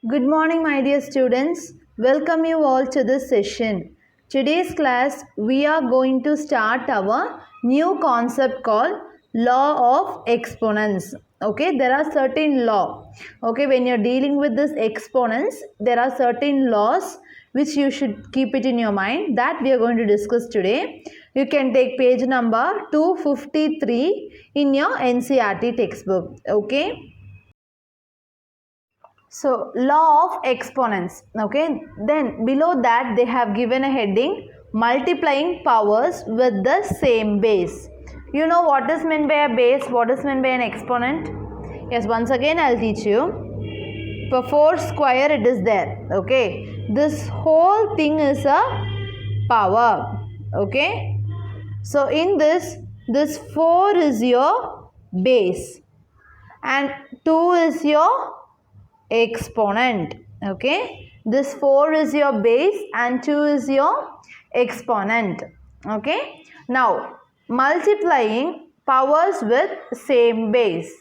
Good morning, my dear students. Welcome you all to this session. Today's class, we are going to start our new concept called law of exponents. Okay, there are certain law. Okay, when you're dealing with this exponents, there are certain laws which you should keep it in your mind that we are going to discuss today. You can take page number 253 in your NCERT textbook. Okay. So, law of exponents. Okay, then below that they have given a heading multiplying powers with the same base. You know what is meant by a base, what is meant by an exponent? Yes, once again I'll teach you. For 4 square it is there. Okay, this whole thing is a power. Okay, so in this 4 is your base and 2 is your exponent. Okay, this 4 is your base and 2 is your exponent. Okay, now multiplying powers with same base.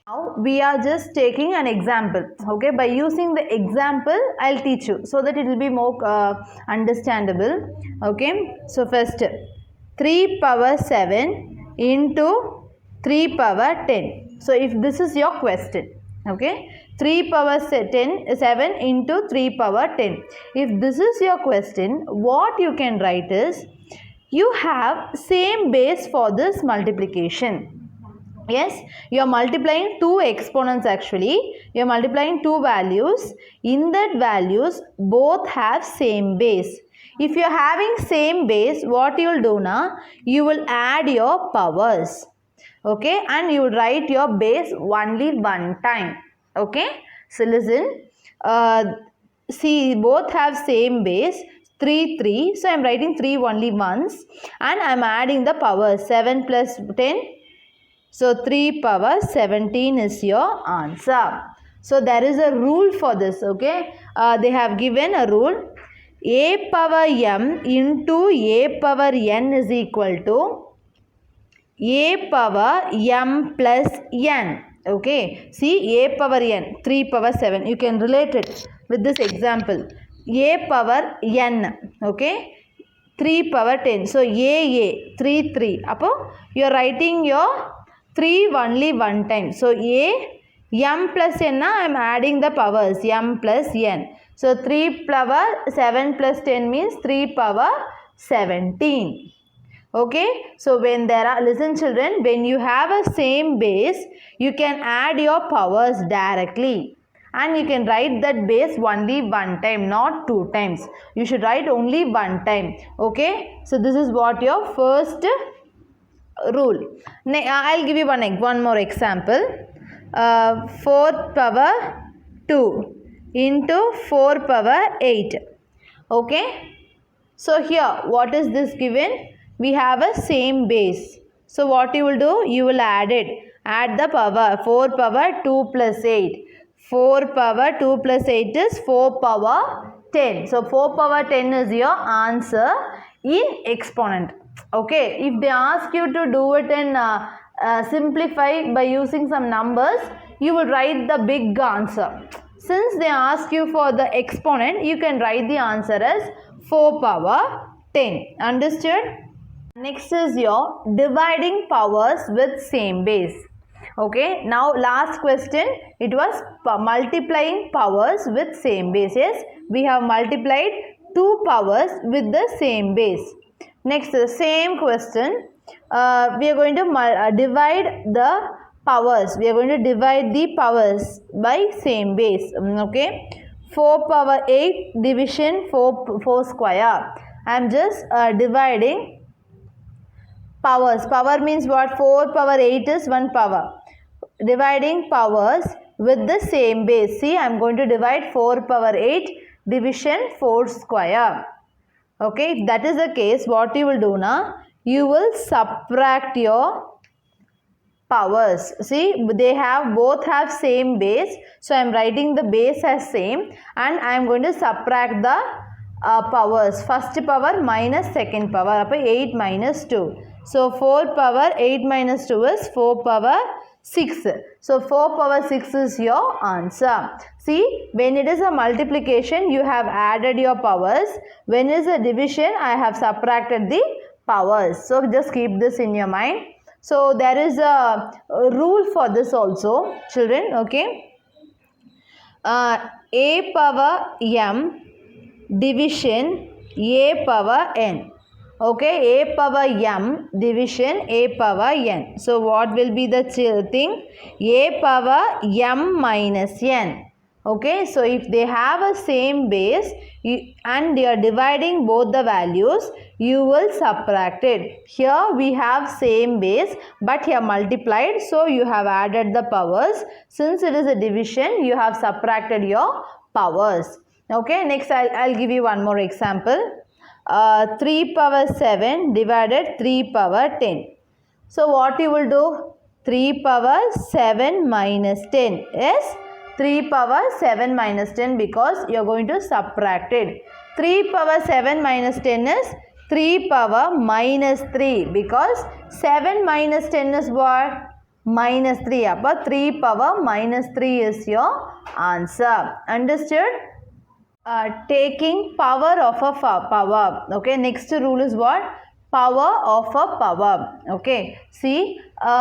Now we are just taking an example. Okay, by using the example I'll teach you so that it will be more understandable. Okay, so first 3 power 7 into 3 power 10. So if this is your question, okay, 3 power 7 into 3 power 10. If this is your question, what you can write is, you have same base for this multiplication. Yes, you are multiplying two exponents actually. You are multiplying two values. In that values, both have same base. If you are having same base, what you will do now? You will add your powers. Okay, and you will write your base only one time. Okay, so listen, see, both have same base, 3, so I am writing 3 only once and I am adding the power 7 plus 10, so 3 power 17 is your answer. So there is a rule for this. Okay, they have given a rule, a power m into a power n is equal to a power m plus n. Okay, see, a power n, 3 power 7, you can relate it with this example, a power n, okay, 3 power 10, so a 3, appo you are writing your 3 only one time, so a m plus n, I am adding the powers m plus n, so 3 power 7 plus 10 means 3 power 17. Okay, so when there are, listen children, when you have a same base, you can add your powers directly and you can write that base only one time, not 2 times. You should write only one time. Okay, so this is what your first rule. I'll give you one more example. 4 power 2 into 4 power 8. Okay, so here what is this given? We have a same base. So what you will do? You will add it. Add the power. 4 power 2 plus 8. 4 power 2 plus 8 is 4 power 10. So 4 power 10 is your answer in exponent. Okay. If they ask you to do it in simplify by using some numbers, you will write the big answer. Since they ask you for the exponent, you can write the answer as 4 power 10. Understood? Next is your dividing powers with same base. Okay, now last question, it was multiplying powers with same base. Yes, we have multiplied two powers with the same base. Next, the same question, we are going to divide the powers. We are going to divide the powers by same base. Okay, 4 power 8 division 4 square. I am just dividing powers. Power means what? 4 power 8 is 1 power. Dividing powers with the same base. See, I am going to divide 4 power 8 division 4 square. Okay, if that is the case, what you will do now? You will subtract your powers. See, they both have same base. So, I am writing the base as same and I am going to subtract the powers. First power minus second power. 8 minus 2. So 4 power 8 minus 2 is 4 power 6. So 4 power 6 is your answer. See, when it is a multiplication, you have added your powers. When it is a division, I have subtracted the powers. So just keep this in your mind. So there is a rule for this also, children, okay. A power m division a power n. Okay, a power m division a power n. So what will be the thing? A power m minus n. Okay, so if they have a same base and they are dividing both the values, you will subtract it. Here we have same base but here multiplied, so you have added the powers. Since it is a division, you have subtracted your powers. Okay, next I'll give you one more example. 3 power 7 divided 3 power 10. So what you will do? 3 power 7 minus 10 is 3 power 7 minus 10 because you are going to subtract it. 3 power 7 minus 10 is 3 power minus 3 because 7 minus 10 is what? Minus 3. But 3 power minus 3 is your answer. Understood? Taking power of a power. Okay, next rule is what? Power of a power. Okay, see,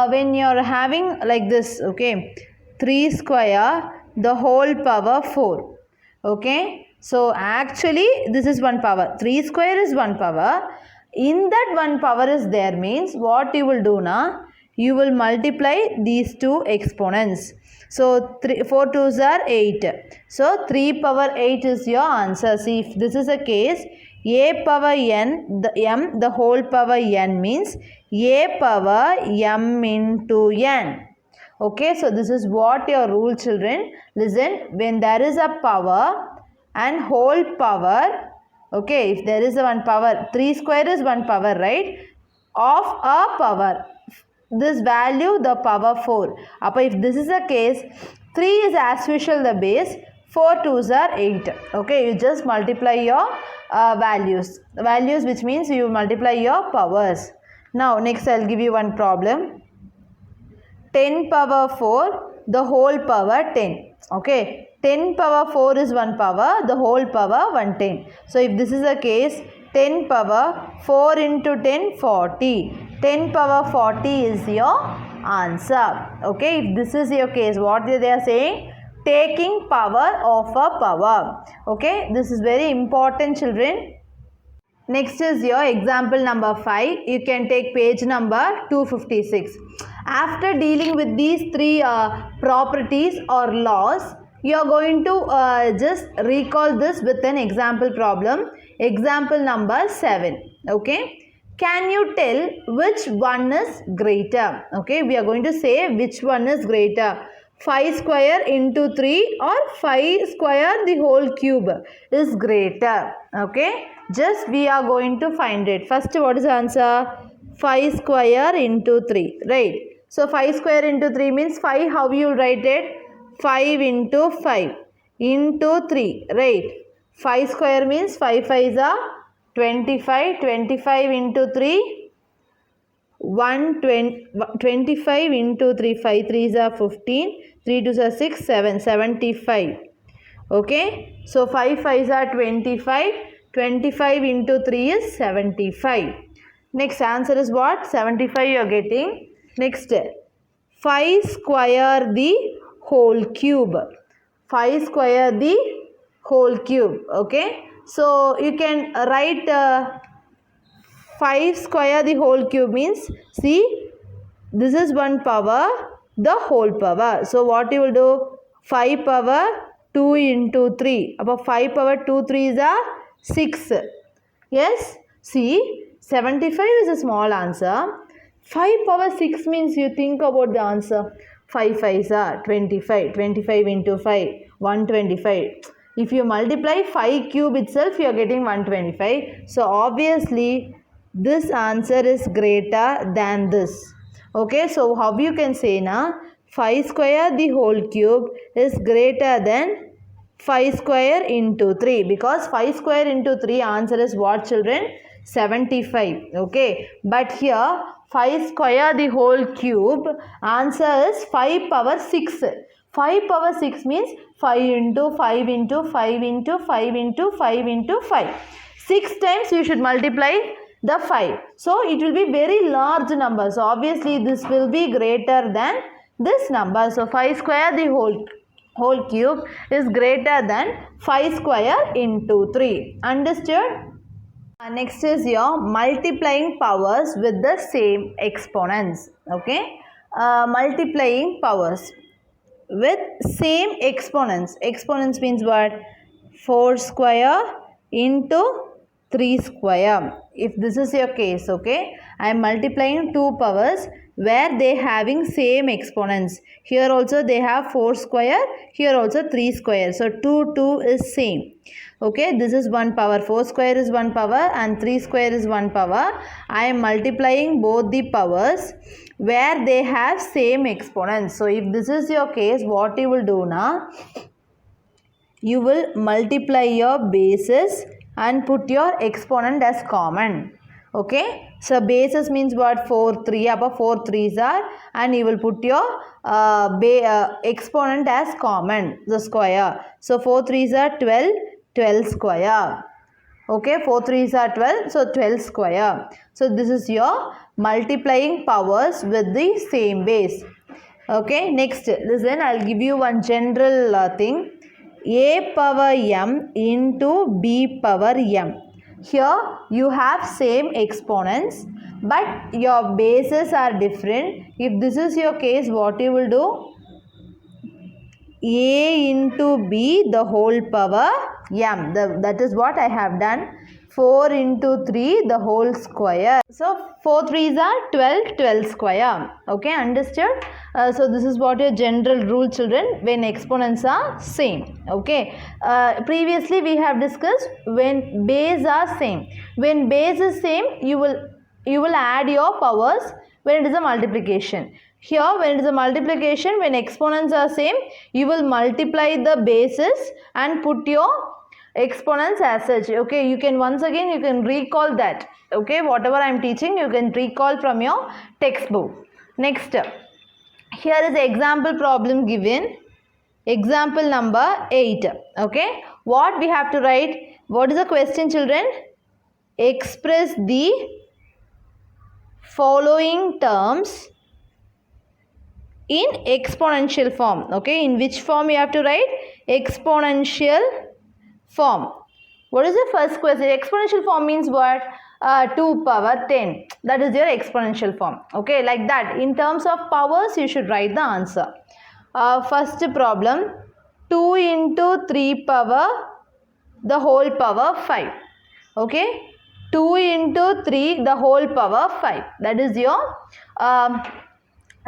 when you are having like this, okay, 3 square the whole power 4. Okay, so actually this is 1 power. 3 square is 1 power. In that 1 power is there means what you will do now? You will multiply these two exponents. So 4 2s are 8. So 3 power 8 is your answer. See, if this is a case, a power n, the m, the whole power n means a power m into n. Okay, so this is what your rule, children. Listen, when there is a power and whole power, okay, if there is a 1 power, 3 square is 1 power, right? Of a power. This value the power 4. If this is a case, 3 is as usual the base, 4 2s are 8. Okay, you just multiply your values which means you multiply your powers. Now next I'll give you one problem. 10 power 4 the whole power 10. Okay, 10 power 4 is 1 power, the whole power 110. So if this is a case, 10 power 4 into 10 40. 10 power 40 is your answer. Okay, if this is your case, what they are saying? Taking power of a power. Okay, this is very important, children. Next is your example number 5. You can take page number 256. After dealing with these three properties or laws, you are going to just recall this with an example problem. Example number 7. Okay. Can you tell which one is greater? Okay, we are going to say which one is greater. 5 square into 3 or 5 square the whole cube is greater. Okay, just we are going to find it. First, what is the answer? 5 square into 3, right? So 5 square into 3 means 5. How you write it? 5 into 5 into 3, right? 5 square means 5 5s are 25. 25 into 3, 25 into 3, 5 3s are 15, 3 2s are 6, 7, 75. Okay, so 5 5s are 25, 25 into 3 is 75. Next answer is what? 75 you are getting. Next, 5 square the whole cube. 5 square the whole cube. Okay, so you can write 5 square the whole cube means, see, this is 1 power, the whole power. So what you will do? 5 power 2 into 3. About 5 power 2 3s are 6. Yes, see, 75 is a small answer. 5 power 6 means you think about the answer. 5 5s are 25. 25 into 5, 125. If you multiply 5 cube itself, you are getting 125. So obviously, this answer is greater than this. Okay, so how you can say na 5 square the whole cube is greater than 5 square into 3, because 5 square into 3 answer is what, children? 75. Okay, but here 5 square the whole cube. Answer is 5 power 6. 5 power 6 means 5 into 5 into 5 into 5 into 5 into 5. 6 times you should multiply the 5. So it will be very large number. So obviously this will be greater than this number. So 5 square the whole cube is greater than 5 square into 3. Understood? Next is your multiplying powers with the same exponents. Okay, multiplying powers with same exponents. Exponents means what? 4 square into 3 square. If this is your case, okay, I am multiplying two powers where they having same exponents. Here also they have 4 square, here also 3 square. So 2 is same. Okay, this is 1 power. 4 square is 1 power and 3 square is 1 power. I am multiplying both the powers where they have same exponents. So if this is your case, what you will do now? You will multiply your bases and put your exponent as common. Okay, so bases means what? 4 3 above 4 3s are, and you will put your exponent as common, the square. So 4 3s are 12 square. Okay, 4 3s are 12, so 12 square. So this is your multiplying powers with the same base. Okay, next listen, I'll give you one general thing. A power m into b power m. Here you have same exponents but your bases are different. If this is your case, what you will do? A into b the whole power m. That is what I have done. 4 into 3 the whole square. So 4 3s are 12 square. Okay, understood? So this is what your general rule, children, when exponents are same. Okay, previously we have discussed when base are same. When base is same, you will add your powers when it is a multiplication. Here when it is a multiplication, when exponents are same, you will multiply the bases and put your exponents as such. Okay, you can once again you can recall that. Okay, whatever I am teaching you can recall from your textbook. Next, here is the example problem given. Example number 8. Okay, what we have to write? What is the question, children? Express the following terms in exponential form. Okay, in which form you have to write? Exponential form. What is the first question? Exponential form means what? 2 power 10. That is your exponential form. Okay, like that. In terms of powers, you should write the answer. First problem, 2 into 3 power the whole power 5. Okay, 2 into 3 the whole power 5. That is your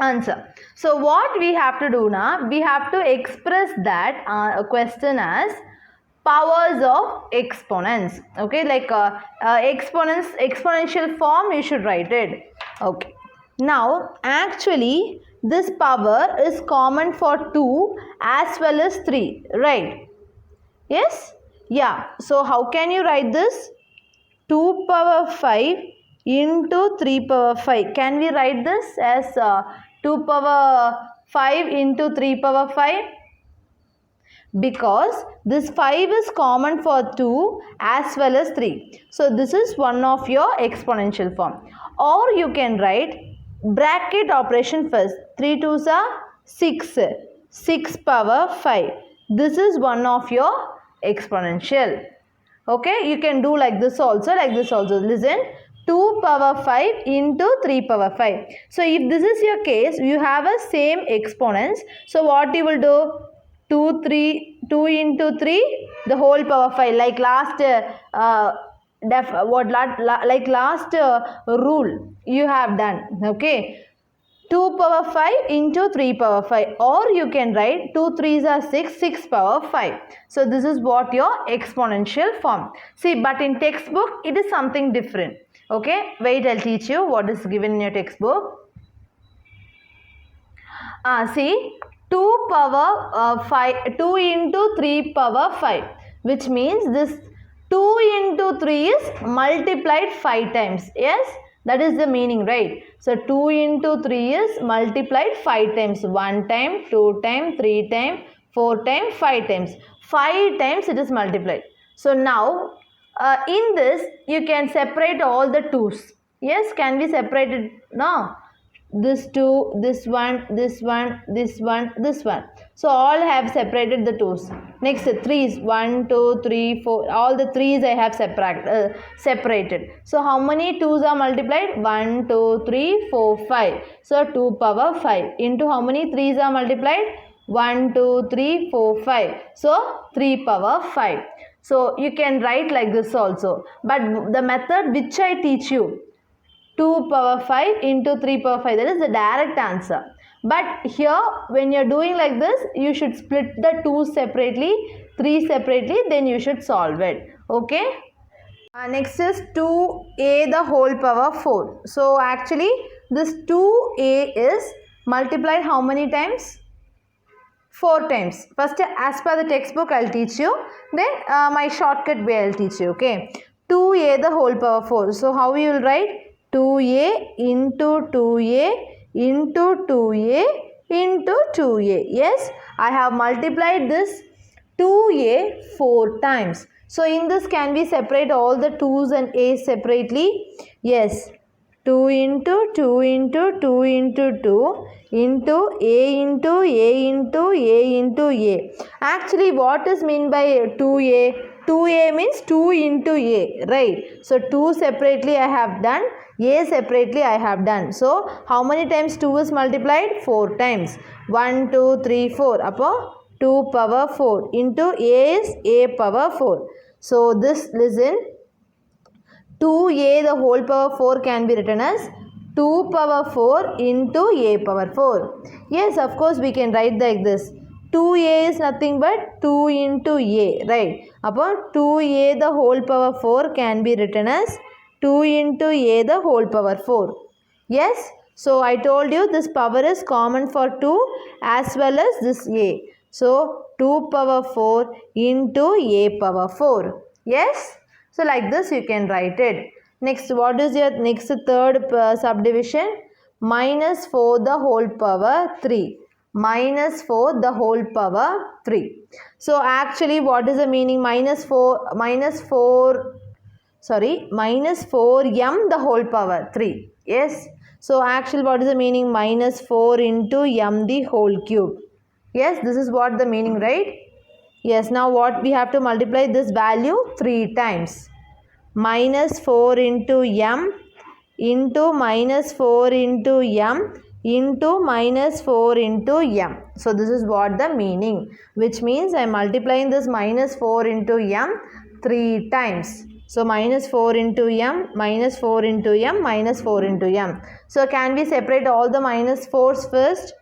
answer. So what we have to do now? We have to express that question as powers of exponents. Okay, like exponential form you should write it. Okay, now actually this power is common for 2 as well as 3, right? Yes? Yeah. So how can you write this? 2 power 5 into 3 power 5. Can we write this as 2 power 5 into 3 power 5? Because this 5 is common for 2 as well as 3. So this is one of your exponential form. Or you can write bracket operation first. 3 2s are 6. 6 power 5. This is one of your exponential. Okay, you can do like this also, like this also. Listen, 2 power 5 into 3 power 5. So if this is your case, you have a same exponents. So what you will do? 2 into 3 the whole power 5, like last rule you have done. Okay, 2 power 5 into 3 power 5, or you can write 2 3s are 6, 6 power 5. So this is what your exponential form. See, but in textbook it is something different. Okay, wait, I'll teach you what is given in your textbook. See, 2 power 5, 2 into 3 power 5, which means this 2 into 3 is multiplied 5 times. Yes, That is the meaning, right? So 2 into 3 is multiplied 5 times. 1 time, 2 time, 3 time, 4 time, 5 times. 5 times it is multiplied. So now in this you can separate all the 2's. Yes, can we separate it now? This 2, this one, this one, this one, this one. So all have separated the 2's. Next 3's, 1, 2, 3, 4. All the 3's I have separated. So how many 2's are multiplied? 1, 2, 3, 4, 5. So 2 power 5. Into how many 3's are multiplied? 1, 2, 3, 4, 5. So 3 power 5. So you can write like this also. But the method which I teach you, 2 power 5 into 3 power 5, that is the direct answer. But here when you are doing like this, you should split the 2 separately, 3 separately, then you should solve it. Okay. Next is 2a the whole power 4. So actually this 2a is multiplied how many times? 4 times. First, as per the textbook I will teach you, then my shortcut way I will teach you. Okay. 2a the whole power 4. So how you will write? 2a into 2a into 2a into 2a. Yes, I have multiplied this 2a 4 times. So in this, can we separate all the 2's and a's separately? Yes. 2 into 2 into 2 into 2 into a into a into a into a. Actually, what is meant by 2a? 2a means 2 into a, right? So 2 separately I have done, a separately I have done. So how many times 2 is multiplied? 4 times. 1, 2, 3, 4. Upon 2 power 4 into a is a power 4. So this, listen, 2a the whole power 4 can be written as 2 power 4 into a power 4. Yes, of course we can write like this. 2a is nothing but 2 into a, right? Upon 2a the whole power 4 can be written as 2 into a the whole power 4. Yes, so I told you this power is common for 2 as well as this a. So 2 power 4 into a power 4. Yes, so like this you can write it. Next, what is your next third subdivision? Minus 4 the whole power 3. Minus 4 the whole power 3. So actually what is the meaning? Minus 4m the whole power 3. Yes. So actually what is the meaning? Minus 4 into m the whole cube. Yes, this is what the meaning, right? Yes, now what we have to multiply this value 3 times. Minus 4 into m into minus 4 into m into minus 4 into m. So this is what the meaning, which means I am multiplying this minus 4 into m 3 times. So minus 4 into m, minus 4 into m, minus 4 into m. So can we separate all the minus 4's first?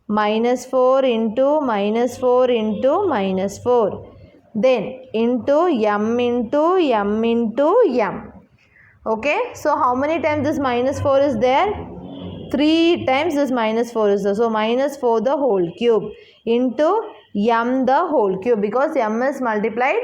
Minus 4 into minus 4 into minus 4. Then into m into m into m. Okay, so how many times this minus 4 is there? 3 times this minus 4 is there. So minus 4 the whole cube into m the whole cube, because m is multiplied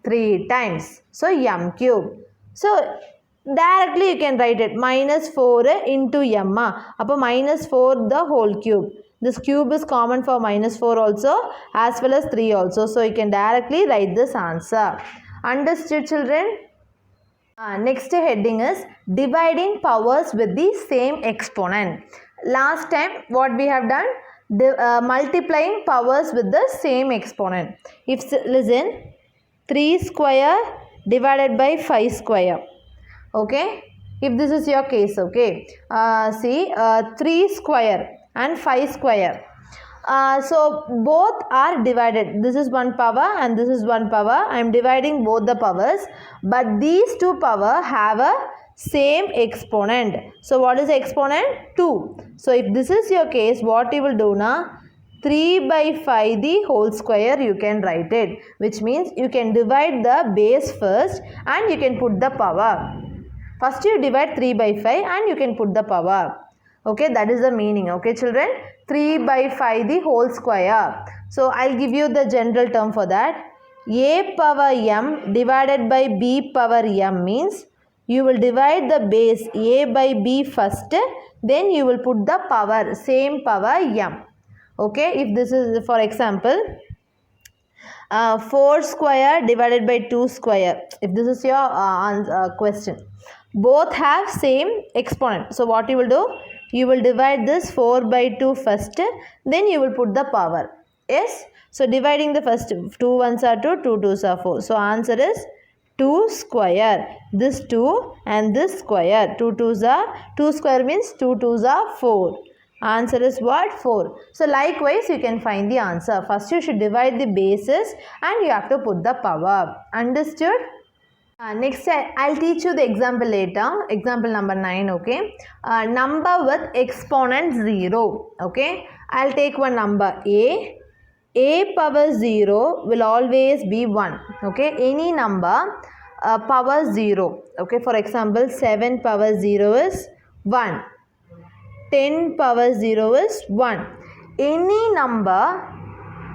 3 times. So m cube. So directly you can write it minus 4 into m. Appo minus 4 the whole cube. This cube is common for minus 4 also as well as 3 also. So you can directly write this answer. Understood, children? Next heading is dividing powers with the same exponent. Last time what we have done? Multiplying powers with the same exponent. If listen, 3 square divided by 5 square. Okay. If this is your case, okay. See, 3 square and 5 square. So both are divided. This is one power and this is one power. I am dividing both the powers, but these two power have a same exponent. So what is the exponent? 2. So if this is your case, what you will do now? 3 by 5 the whole square you can write it, which means you can divide the base first and you can put the power. First you divide 3 by 5 and you can put the power. Okay, that is the meaning. Okay, children, 3 by 5 the whole square. So I'll give you the general term for that. A power m divided by b power m means you will divide the base a by b first, then you will put the power, same power m. Okay, if this is for example 4 square divided by 2 square, if this is your question, both have same exponent. So what you will do, you will divide this 4 by 2 first, then you will put the power. Yes, so dividing the first, 2 ones are 2, 2 twos are 4. So answer is 2 square. This 2 and this square, 2 twos are 2 square means 2 twos are 4. Answer is what? 4. So likewise you can find the answer. First you should divide the bases and you have to put the power. Understood? Next I'll teach you the example later. Example number 9. Okay. Number with exponent 0. Okay. I'll take one number a. A power 0 will always be 1. Okay. Any number power 0. Okay. For example 7 power 0 is 1. 10 power 0 is 1. Any number,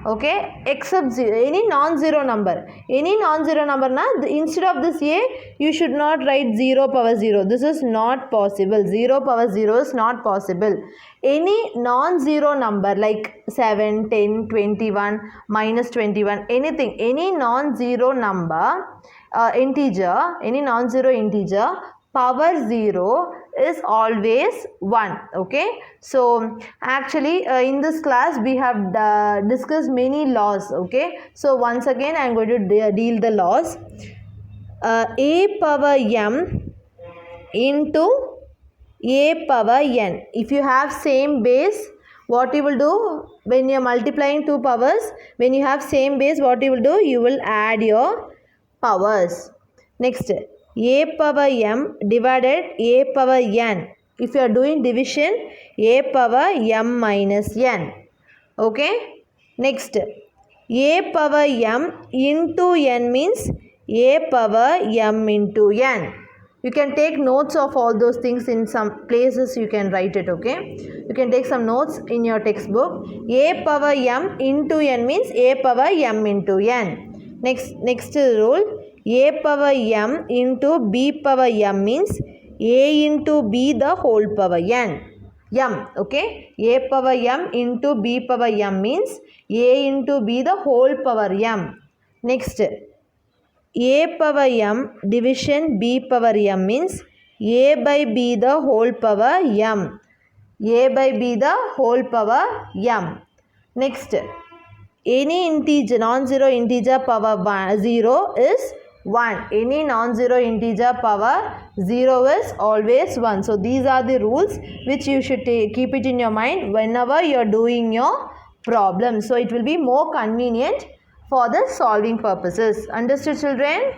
okay, except 0, any non-zero number. Any non-zero number, instead of this a, you should not write 0 power 0. This is not possible. 0 power 0 is not possible. Any non-zero number like 7, 10, 21, minus 21, anything, any non-zero number, integer, any non-zero integer, power 0 is always 1. Okay, so actually in this class we have discussed many laws. Okay, so once again I am going to deal the laws. A power m into a power n. If you have same base, what you will do when you are multiplying two powers, when you have same base, what you will do, you will add your powers. Next, a power m divided a power n. If you are doing division, a power m minus n. Okay. Next, a power m into n means a power m into n. You can take notes of all those things. In some places you can write it. Okay. You can take some notes in your textbook. A power m into n means a power m into n. Next rule. A power m into b power m means a into b the whole power n. M. Okay. A power m into b power m means a into b the whole power m. Next, a power m division b power m means a by b the whole power m. A by b the whole power m. Next, any integer, non-zero integer power 0 is 1. Any non-zero integer power 0 is always 1. So these are the rules which you should keep it in your mind whenever you are doing your problem. So it will be more convenient for the solving purposes. Understood, children?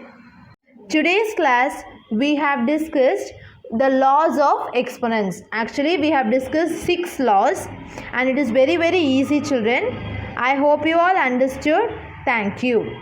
Today's class we have discussed the laws of exponents. Actually we have discussed 6 laws and it is very easy, children. I hope you all understood. Thank you.